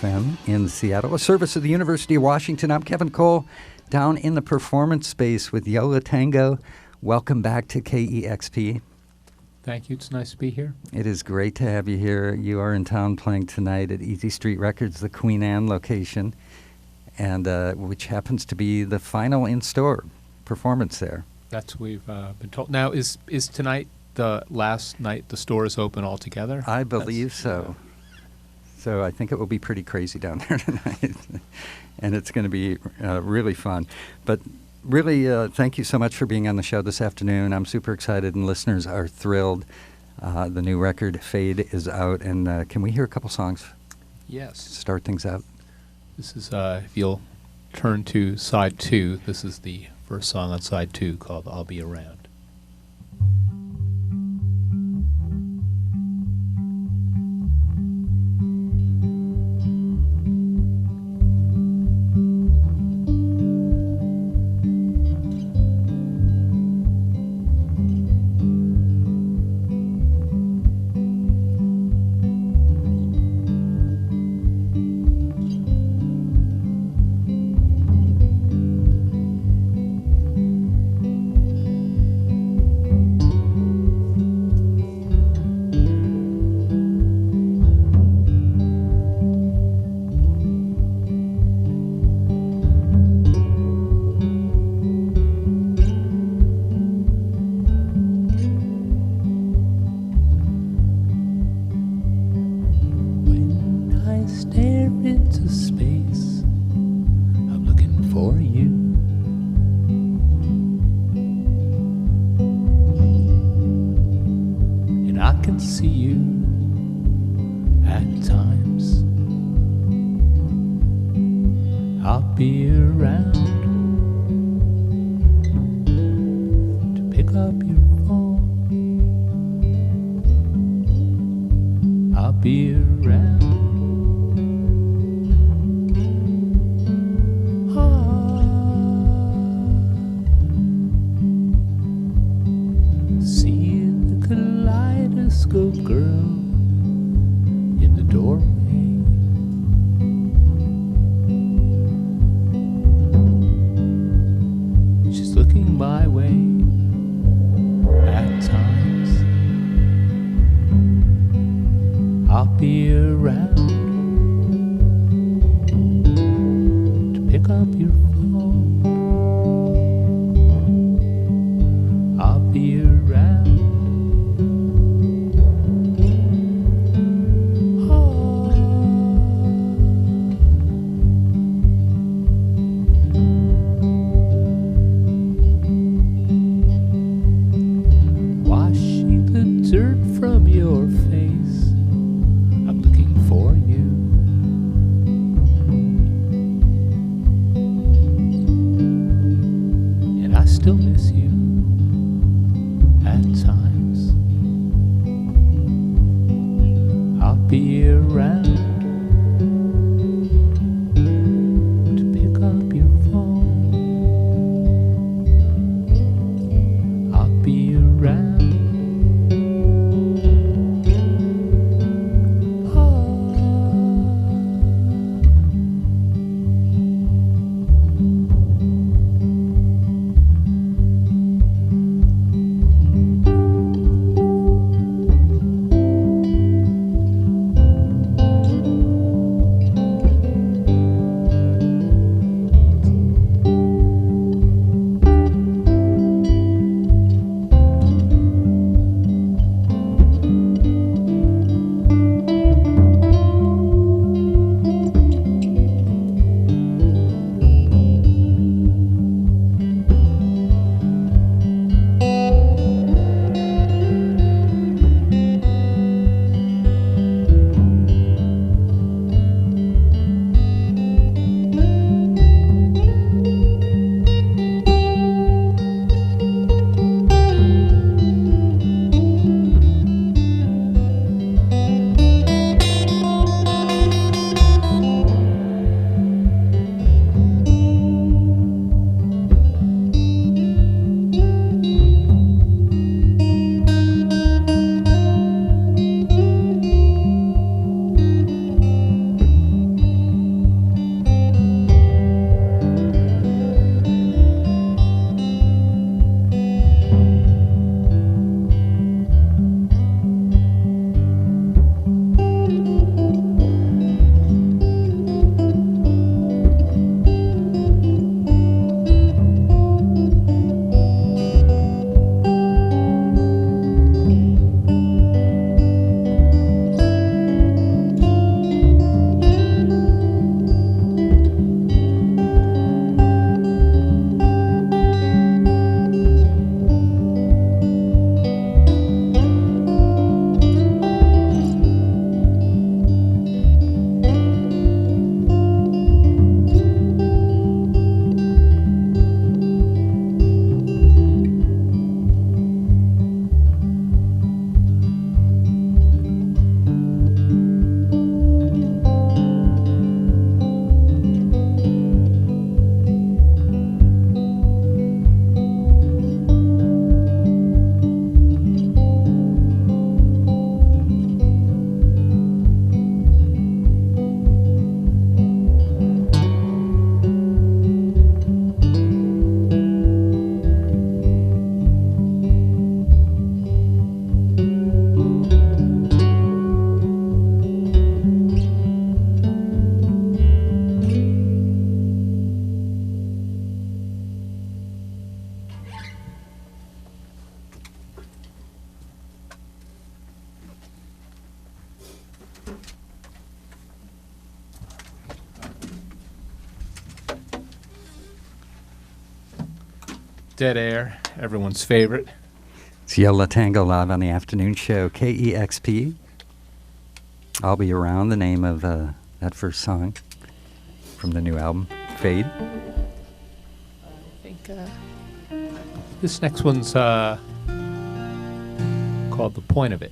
FM in Seattle, a service of the University of Washington. I'm Kevin Cole, down in the performance space with Yola Tengo. Welcome back to KEXP. Thank you. It's nice to be here. It is great to have you here. You are in town playing tonight at Easy Street Records, the Queen Anne location, and which happens to be the final in-store performance there. That's what we've been told. Now, is tonight the last night the store is open altogether? I believe so. So I think it will be pretty crazy down there tonight, and it's going to be really fun. But really, thank you so much for being on the show this afternoon. I'm super excited, and listeners are thrilled. The new record, Fade, is out, and can we hear a couple songs? Yes. Start things out. This is, if you'll turn to side 2, this is the first song on side 2 called I'll Be Around. Dead Air, everyone's favorite. It's Yola Tango live on the afternoon show, KEXP. I'll Be Around, the name of that first song from the new album, Fade. I think this next one's called The Point of It.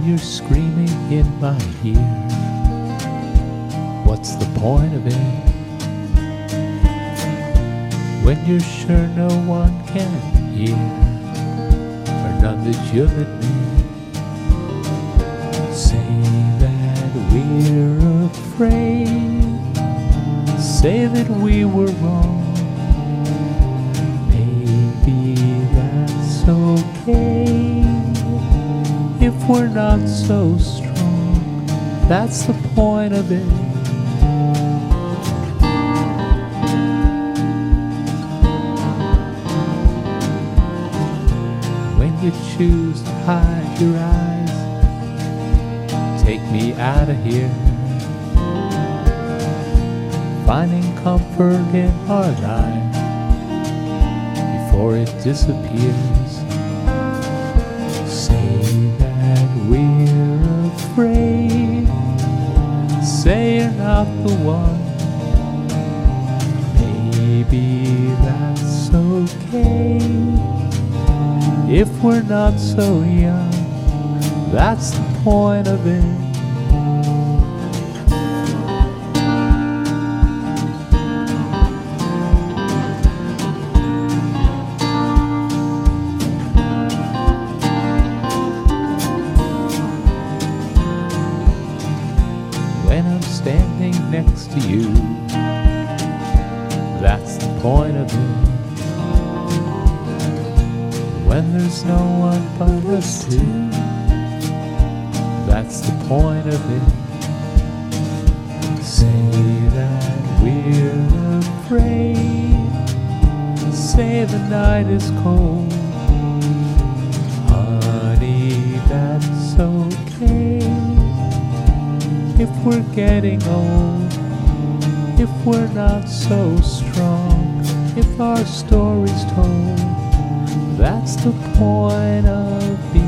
You're screaming in my ear, what's the point of it? When you're sure no one can hear, or none that you'll admit. Say that we're afraid, say that we were wrong. Maybe that's okay. If we're not so strong, that's the point of it. When you choose to hide your eyes, take me out of here. Finding comfort in our life before it disappears. Say that we're afraid, say you're not the one. Maybe that's okay. If we're not so young, that's the point of it. Next to you, that's the point of it. When there's no one but us two, that's the point of it. Say that we're afraid, say the night is cold. Honey, that's okay. If we're getting old, if we're not so strong, if our story's told, that's the point of being.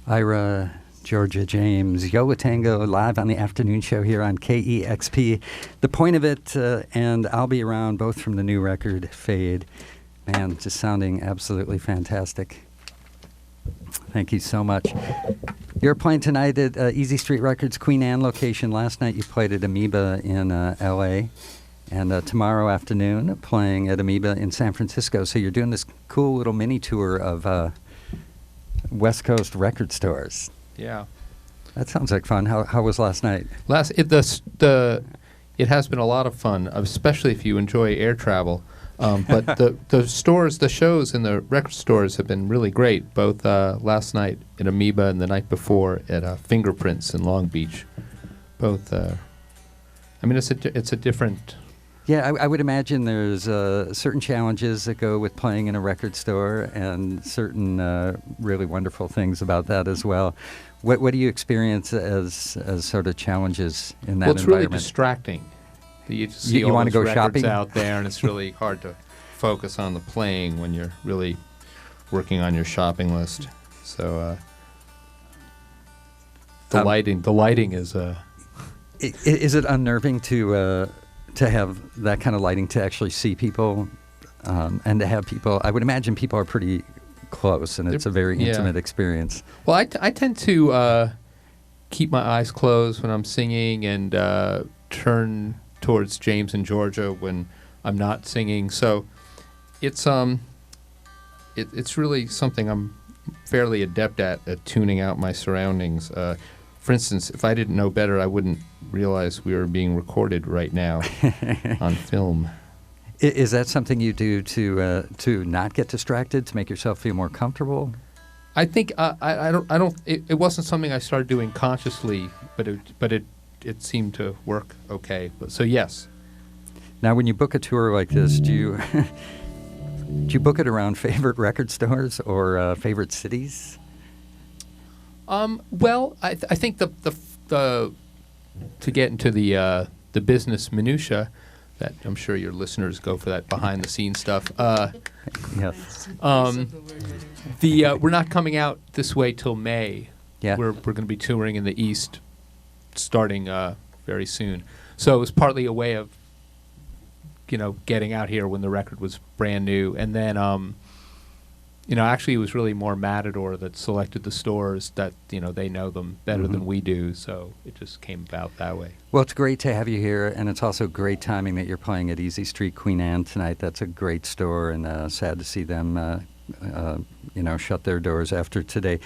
Ira, Georgia James, Yola Tango live on the afternoon show here on KEXP. The Point of It and I'll Be Around, both from the new record, Fade. Man, just sounding absolutely fantastic. Thank you so much. You're playing tonight at Easy Street Records Queen Anne location. Last night you played at Amoeba in L.A. And tomorrow afternoon playing at Amoeba in San Francisco. So you're doing this cool little mini tour of West Coast record stores. Yeah, that sounds like fun. How was last night? It has been a lot of fun, especially if you enjoy air travel. But the shows in the record stores have been really great. Both last night at Amoeba and the night before at Fingerprints in Long Beach. Both. I mean, it's a different. Yeah, I would imagine there's certain challenges that go with playing in a record store and certain really wonderful things about that as well. What do you experience as sort of challenges in that environment? Well, it's really distracting. You just see all want those to go records shopping out there, and it's really hard to focus on the playing when you're really working on your shopping list. So the lighting is Is it unnerving to have that kind of lighting, to actually see people, and to have people? I would imagine people are pretty close, and it's a very intimate experience. Well, I tend to keep my eyes closed when I'm singing, and turn towards James and Georgia when I'm not singing. So it's really something I'm fairly adept at tuning out my surroundings. For instance, if I didn't know better, I wouldn't realize we were being recorded right now on film. Is that something you do to not get distracted, to make yourself feel more comfortable? I think I don't. It wasn't something I started doing consciously, but it seemed to work okay. So yes. Now, when you book a tour like this, do you do you book it around favorite record stores or favorite cities? Well, I think the to get into the business minutia, that I'm sure your listeners go for that behind the scenes stuff. Yes. We're not coming out this way till May. Yeah. We're going to be touring in the East, starting very soon. So it was partly a way of, getting out here when the record was brand new, and then actually it was really more Matador that selected the stores that they know them better than we do. So it just came about that way. Well, it's great to have you here, and it's also great timing that you're playing at Easy Street Queen Anne tonight. That's a great store, and sad to see them, shut their doors after today.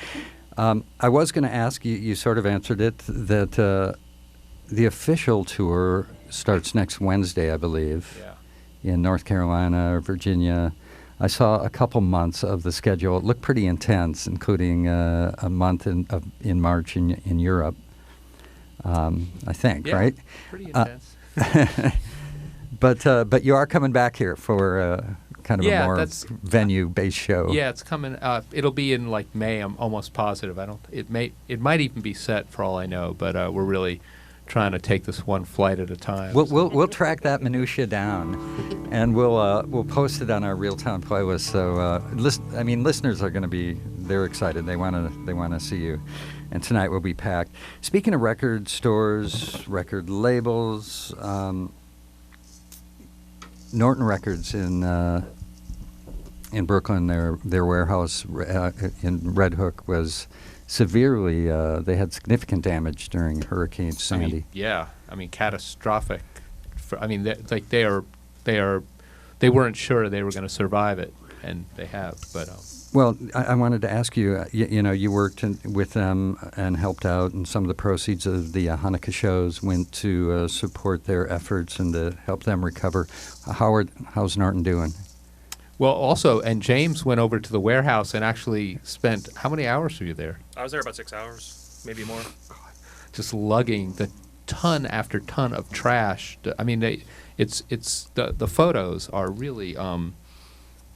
I was going to ask you, you sort of answered it, that the official tour starts next Wednesday, I believe, in North Carolina or Virginia. I saw a couple months of the schedule. It looked pretty intense, including a month in March in Europe, I think, right? Pretty intense. But you are coming back here for kind of a more venue-based show. Yeah, it's coming. It'll be in like May. I'm almost positive. It might even be set for all I know. But we're really trying to take this one flight at a time. We'll track that minutia down, and we'll post it on our real-time playlist. So listeners are going to they're excited. They want to see you, and tonight will be packed. Speaking of record stores, record labels, Norton Records in Brooklyn, their warehouse in Red Hook was severely. They had significant damage during Hurricane Sandy. Catastrophic. They weren't sure they were going to survive it, and they have. But well, I wanted to ask you. You worked with them and helped out, and some of the proceeds of the Hanukkah shows went to support their efforts and to help them recover. How's Norton doing? Well, also, and James went over to the warehouse and actually spent, how many hours were you there? I was there about 6 hours, maybe more. Just lugging the ton after ton of trash. The photos are really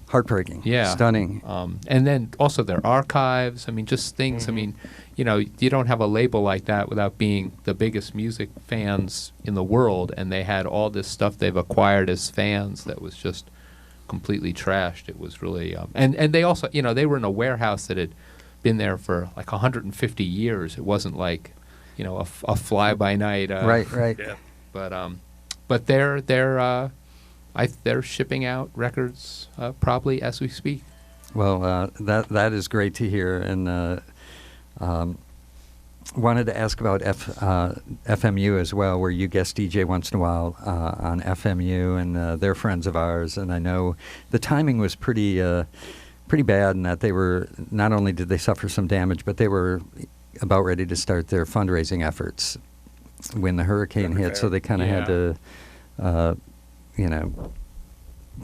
heartbreaking. Yeah, stunning. And then also their archives. Just things. Mm-hmm. You don't have a label like that without being the biggest music fans in the world, and they had all this stuff they've acquired as fans that was just completely trashed. It was really and they also they were in a warehouse that had been there for like 150 years. It wasn't like a fly by night. Right. Yeah. But they're shipping out records probably as we speak. Well, that is great to hear, and wanted to ask about FMU as well, where you guest DJ once in a while on FMU, and they're friends of ours. And I know the timing was pretty bad in that they were, not only did they suffer some damage, but they were about ready to start their fundraising efforts when the hurricane hit. So they kind of had to,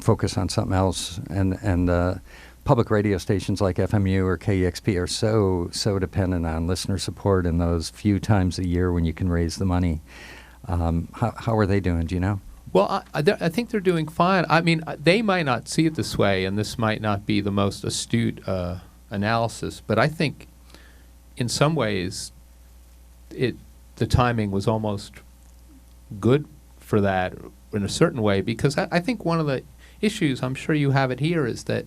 focus on something else. And public radio stations like FMU or KEXP are so dependent on listener support in those few times a year when you can raise the money. How are they doing? Do you know? Well, I think they're doing fine. They might not see it this way, and this might not be the most astute analysis, but I think in some ways the timing was almost good for that in a certain way, because I think one of the issues, I'm sure you have it here, is that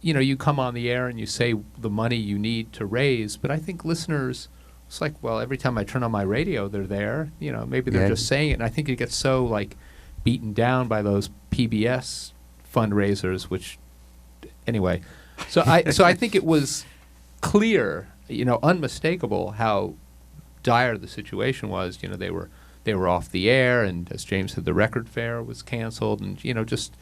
you come on the air and you say the money you need to raise, but I think listeners it's like, well, every time I turn on my radio, they're there. You know, maybe they're Yeah. just saying it. And I think it gets so like beaten down by those PBS fundraisers, which anyway. So I think it was clear, you know, unmistakable how dire the situation was. You know, they were off the air, and as James said, the record fair was canceled, and you know, just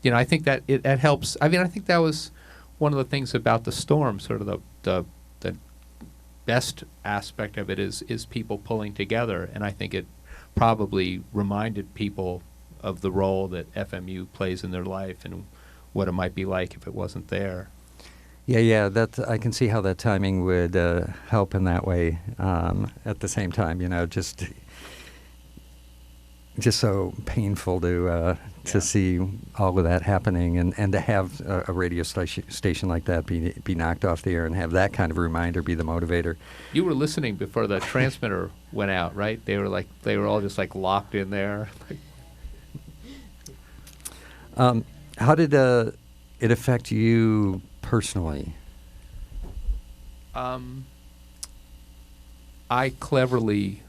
you know, I think that that helps. I mean, I think that was one of the things about the storm. Sort of the best aspect of it is people pulling together, and I think it probably reminded people of the role that FMU plays in their life and what it might be like if it wasn't there. Yeah, that I can see how that timing would help in that way. At the same time, you know, just so painful to see all of that happening, and to have a radio station like that be knocked off the air and have that kind of reminder be the motivator. You were listening before the transmitter went out, right? They were all just like locked in there. How did it affect you personally? I cleverly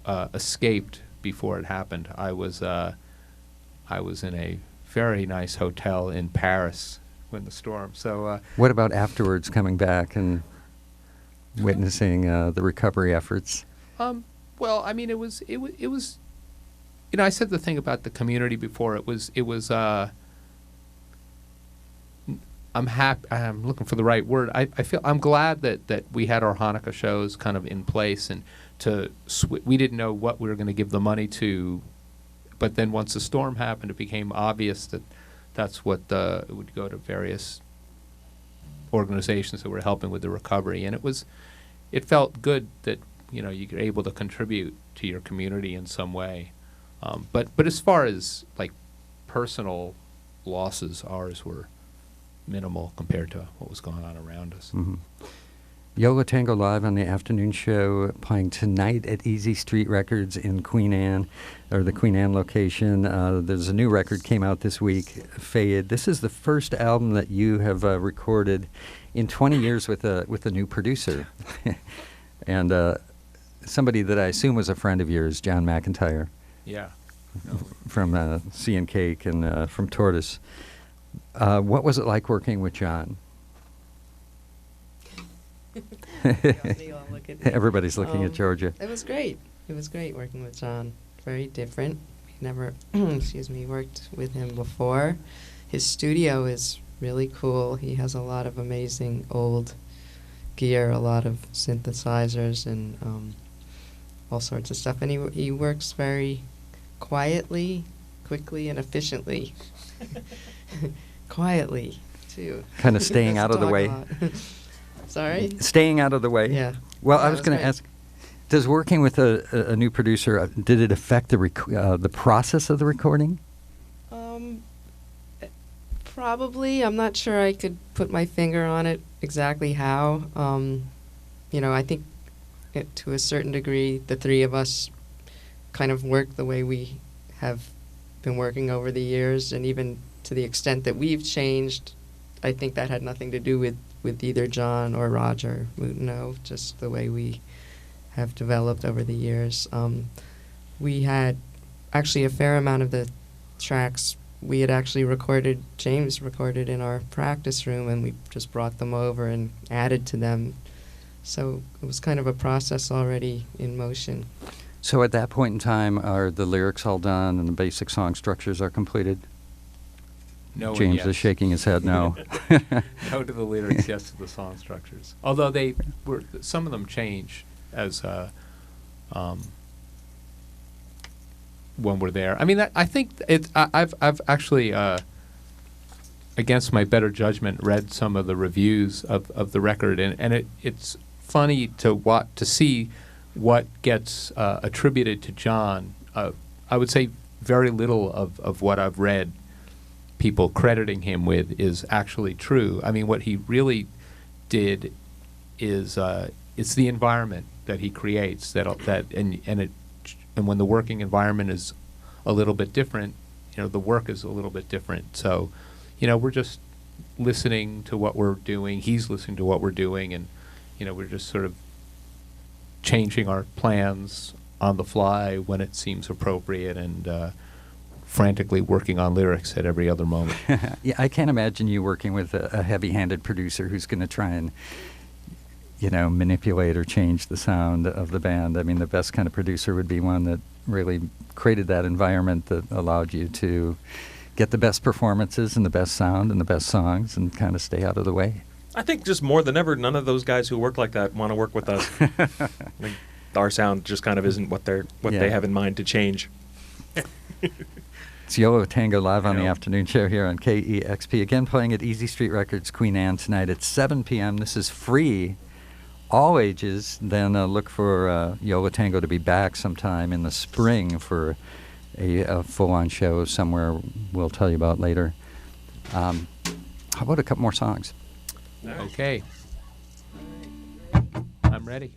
escaped before it happened. I was in a very nice hotel in Paris when the storm. So What about afterwards, coming back and witnessing the recovery efforts? well, I mean, it was. You know, I said the thing about the community before. It was. I'm happy. I'm looking for the right word. I'm glad that we had our Hanukkah shows kind of in place, and we didn't know what we were going to give the money to, but then once the storm happened, it became obvious that that's what it would go to various organizations that were helping with the recovery, and it felt good that you know you were able to contribute to your community in some way. But as far as like personal losses, ours were minimal compared to what was going on around us. Mm-hmm. Yola Tango Live on the afternoon show, playing tonight at Easy Street Records in Queen Anne, or the Queen Anne location. There's a new record came out this week, Fade. This is the first album that you have recorded in 20 years with a new producer, and somebody that I assume was a friend of yours, John McIntyre. Yeah. From Sea and Cake and from Tortoise. What was it like working with John? Everybody's looking at Georgia. It was great. It was great working with John. Very different. We never, worked with him before. His studio is really cool. He has a lot of amazing old gear, a lot of synthesizers and all sorts of stuff. And he works very quietly, quickly, and efficiently. Quietly, too. Kind of staying out of the way. Sorry? Staying out of the way? Yeah. Well, Yeah, I was it was going to great. ask, does working with a new producer, did it affect the process of the recording? Probably. I'm not sure I could put my finger on it exactly how. I think to a certain degree, the three of us kind of work the way we have been working over the years, and even to the extent that we've changed, I think that had nothing to do with either John or Roger Moutinho, just the way we have developed over the years. We had actually a fair amount of the tracks we had actually James recorded in our practice room, and we just brought them over and added to them. So it was kind of a process already in motion. So at that point in time, are the lyrics all done and the basic song structures are completed? No and James yes. is shaking his head no. No to the lyrics, yes to the song structures. Although some of them change as when we're there. I mean, I think I've actually, against my better judgment, read some of the reviews of the record, and it's funny to see what gets attributed to John. I would say very little of what I've read people crediting him with is actually true. I mean, what he really did is it's the environment that he creates and when the working environment is a little bit different, the work is a little bit different. So, we're just listening to what we're doing. He's listening to what we're doing, and we're just sort of changing our plans on the fly when it seems appropriate, and frantically working on lyrics at every other moment. Yeah, I can't imagine you working with a heavy-handed producer who's going to try and, manipulate or change the sound of the band. I mean, the best kind of producer would be one that really created that environment that allowed you to get the best performances and the best sound and the best songs and kind of stay out of the way. I think just more than ever, none of those guys who work like that want to work with us. Like, our sound just kind of isn't what they have in mind to change. It's Yo-Yo Tango live on the Yeah. afternoon show here on KEXP. Again, playing at Easy Street Records, Queen Anne tonight at 7 p.m. This is free, all ages. Then look for Yo-Yo Tango to be back sometime in the spring for a full-on show somewhere we'll tell you about later. How about a couple more songs? Okay. I'm ready.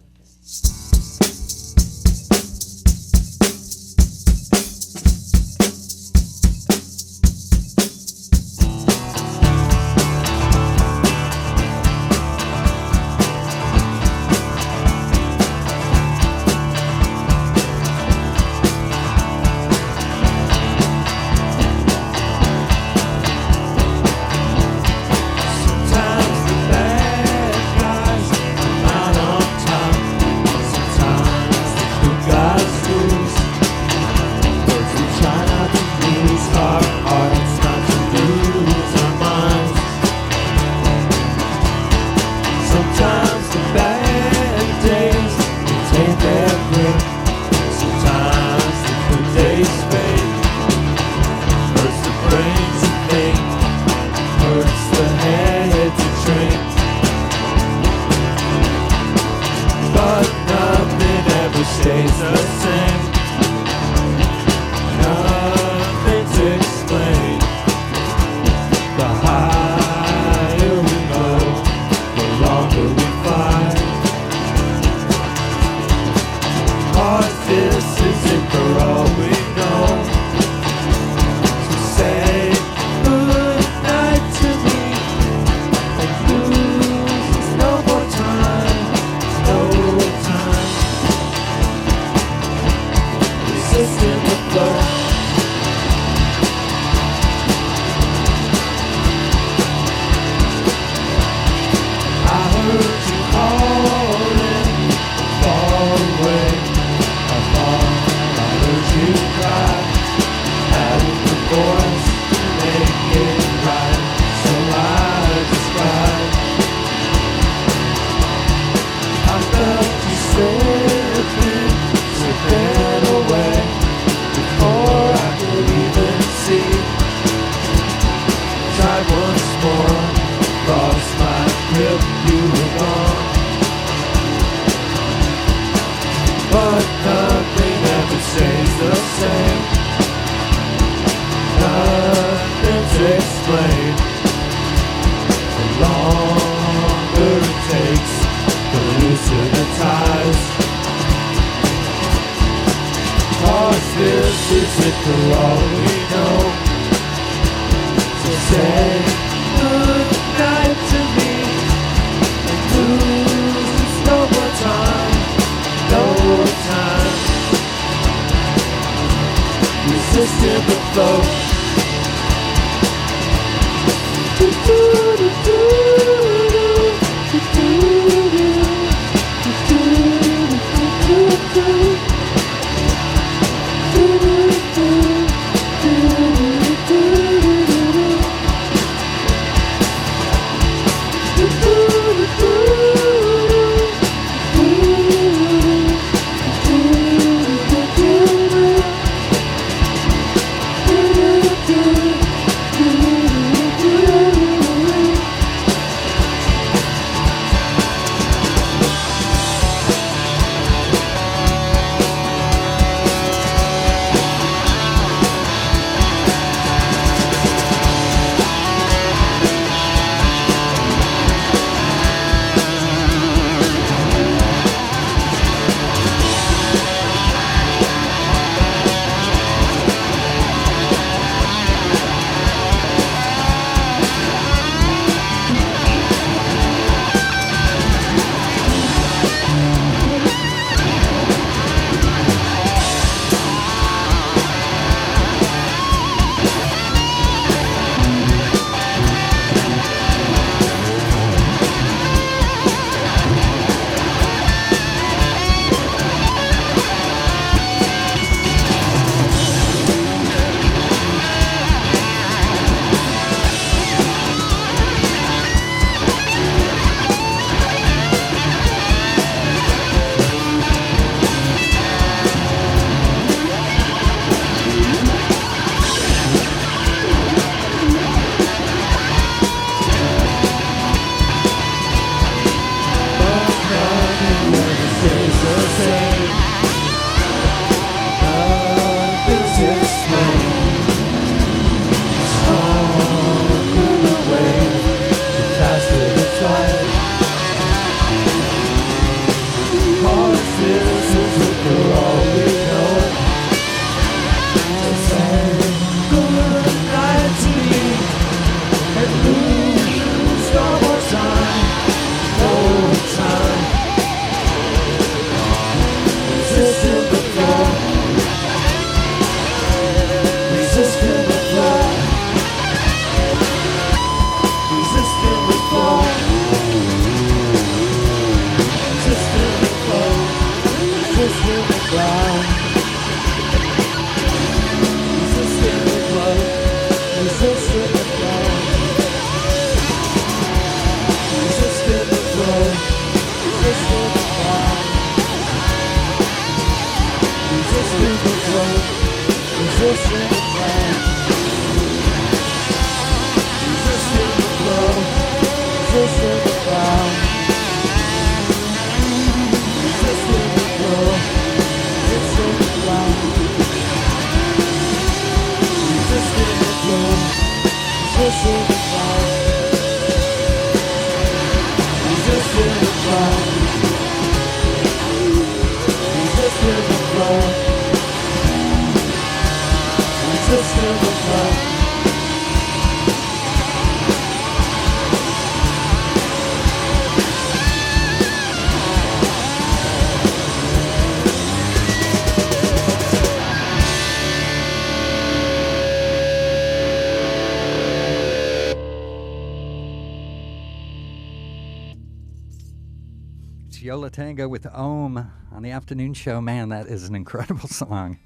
Tango with Ohm on the afternoon show. Man, that is an incredible song.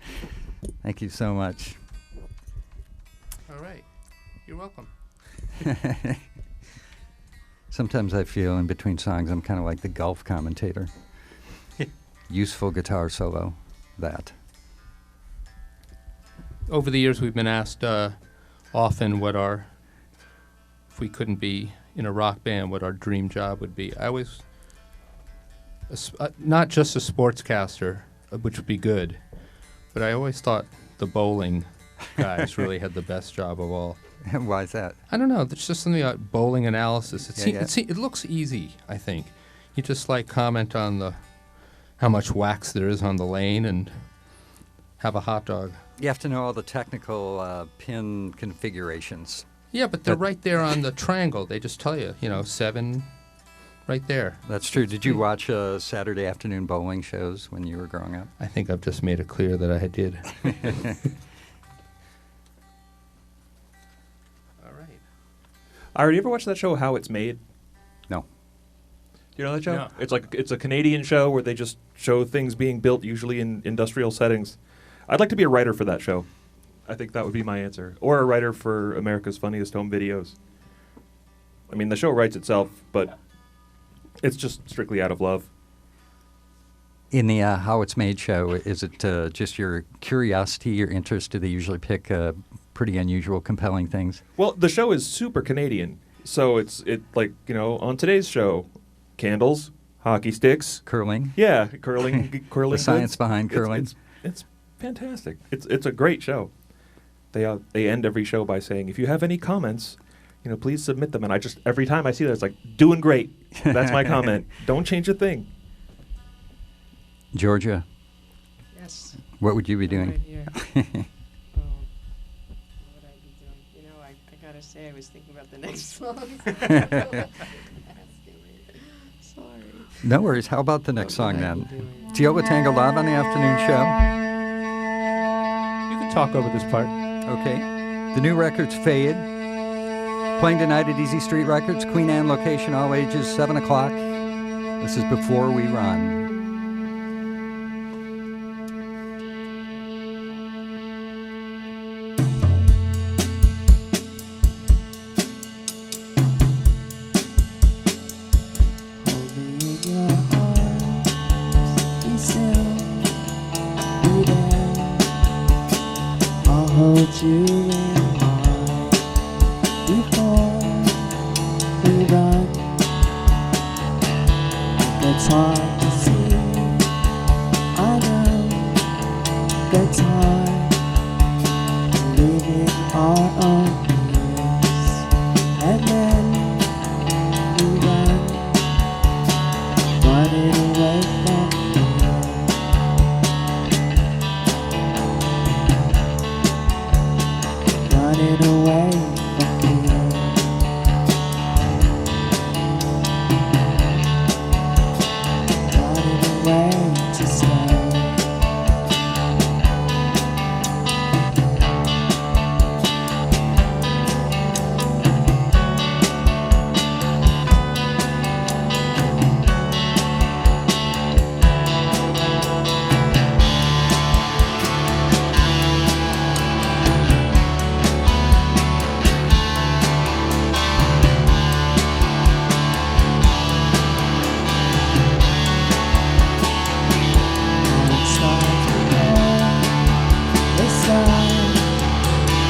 Thank you so much. All right. You're welcome. Sometimes I feel in between songs I'm kind of like the golf commentator. Useful guitar solo, that. Over the years, we've been asked often if we couldn't be in a rock band, what our dream job would be. I always... not just a sportscaster, which would be good, but I always thought the bowling guys really had the best job of all. Why is that? I don't know. There's just something about bowling analysis. Yeah. It looks easy, I think. You just comment on how much wax there is on the lane and have a hot dog. You have to know all the technical pin configurations. Yeah, but they're right there on the triangle. They just tell you, 7... right there. That's true. Did you watch Saturday afternoon bowling shows when you were growing up? I think I've just made it clear that I did. All right. Ira, do you ever watch that show, How It's Made? No. Do you know that show? No. It's a Canadian show where they just show things being built, usually in industrial settings. I'd like to be a writer for that show. I think that would be my answer. Or a writer for America's Funniest Home Videos. I mean, the show writes itself, but... it's just strictly out of love. In the How It's Made show, is it just your curiosity, your interest? Do they usually pick pretty unusual, compelling things? Well, the show is super Canadian. So it's on today's show, candles, hockey sticks. Curling? Yeah, curling. The science behind curling. It's fantastic. It's a great show. They end every show by saying, if you have any comments... please submit them. And every time I see that, it's like, doing great. That's my comment. Don't change a thing. Georgia, Yes. what would you be doing? Right here. What would I be doing? I gotta say, I was thinking about the next song. Sorry. No worries. How about the next What song would I then? be doing? Tiola Tango live on the afternoon show. You can talk over this part. Okay. The new record's Fade. Playing tonight at Easy Street Records, Queen Anne location, all ages, 7 o'clock. This is Before We Run.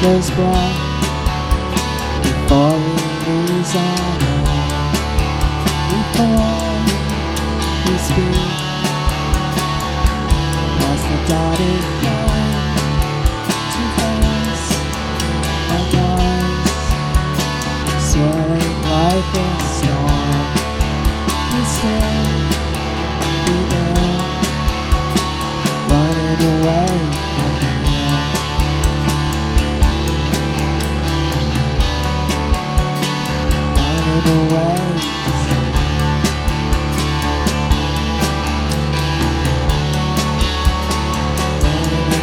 goes black before we lose our love. Before we speak, across the dotted line, to face our minds, swirling like a storm. We still be there, running away from here. Running away. Running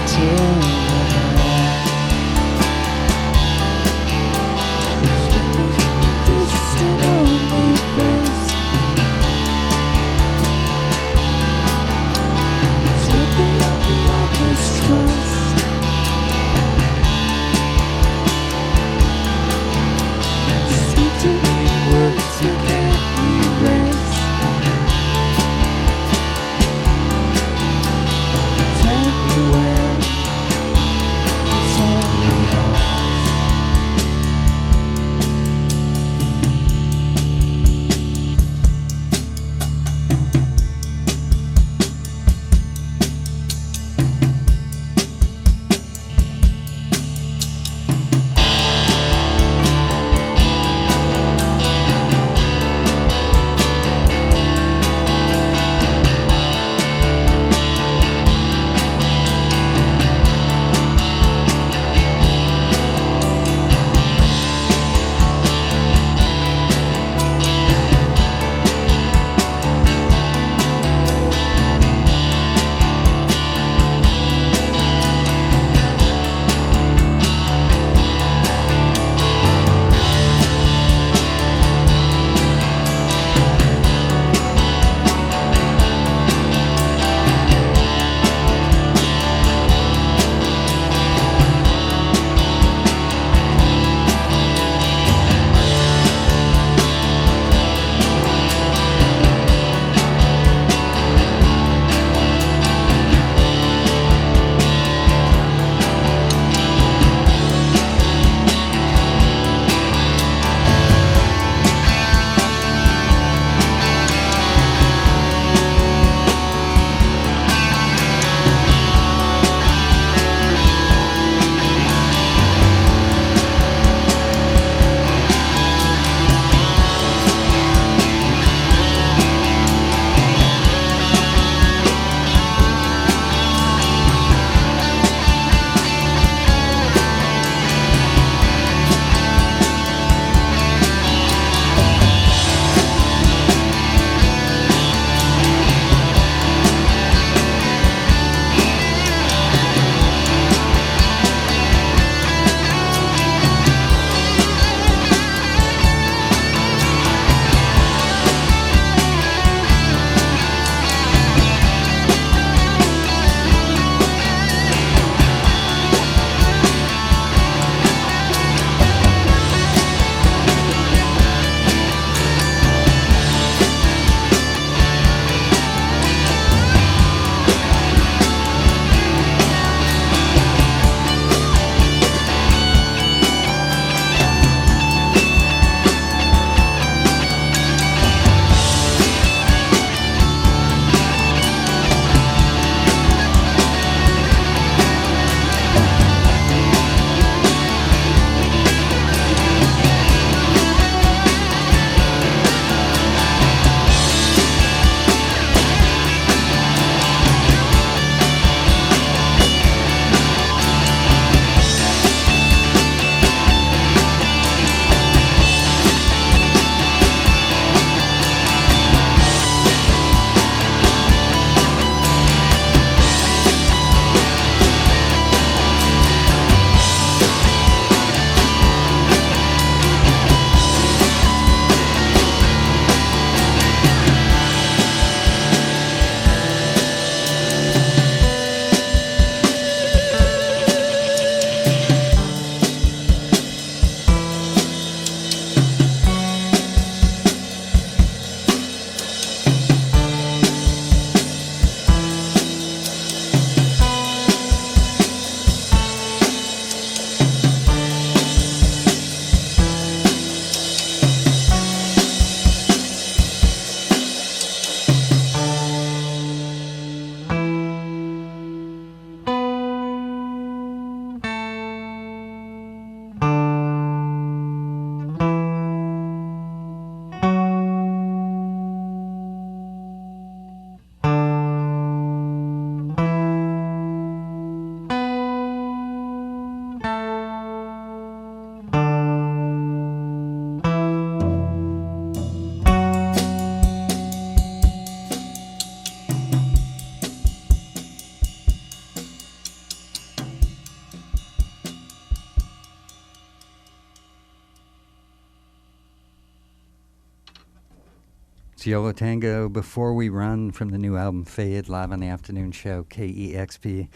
Giola Tango, Before We Run from the new album Fade, live on the afternoon show, KEXP.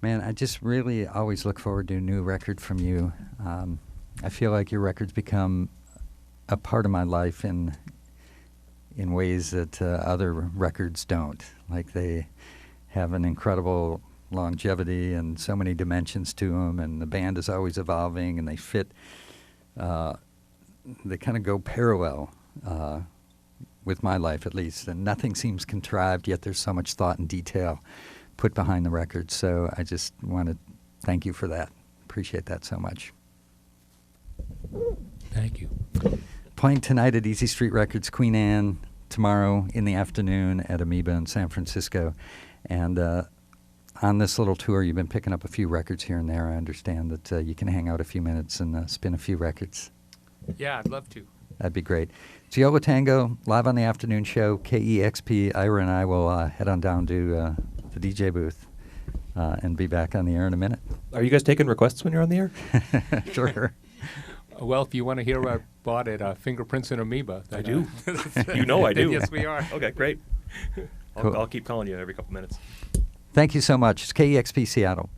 Man, I just really always look forward to a new record from you. I feel like your records become a part of my life in ways that other records don't. Like they have an incredible longevity and so many dimensions to them, and the band is always evolving, and they fit. They kind of go parallel with my life, at least, and nothing seems contrived, yet there's so much thought and detail put behind the record. So I just want to thank you for that. Appreciate that so much. Thank you. Playing tonight at Easy Street Records, Queen Anne, tomorrow in the afternoon at Amoeba in San Francisco. And on this little tour, you've been picking up a few records here and there. I understand that you can hang out a few minutes and spin a few records. Yeah, I'd love to. That'd be great. Giola Tango, live on the afternoon show, KEXP. Ira and I will head on down to the DJ booth and be back on the air in a minute. Are you guys taking requests when you're on the air? Sure. Well, if you want to hear what I bought at Fingerprints and Amoeba. I do. You know I do. Yes, we are. Okay, great. Cool. I'll keep calling you every couple minutes. Thank you so much. It's KEXP Seattle.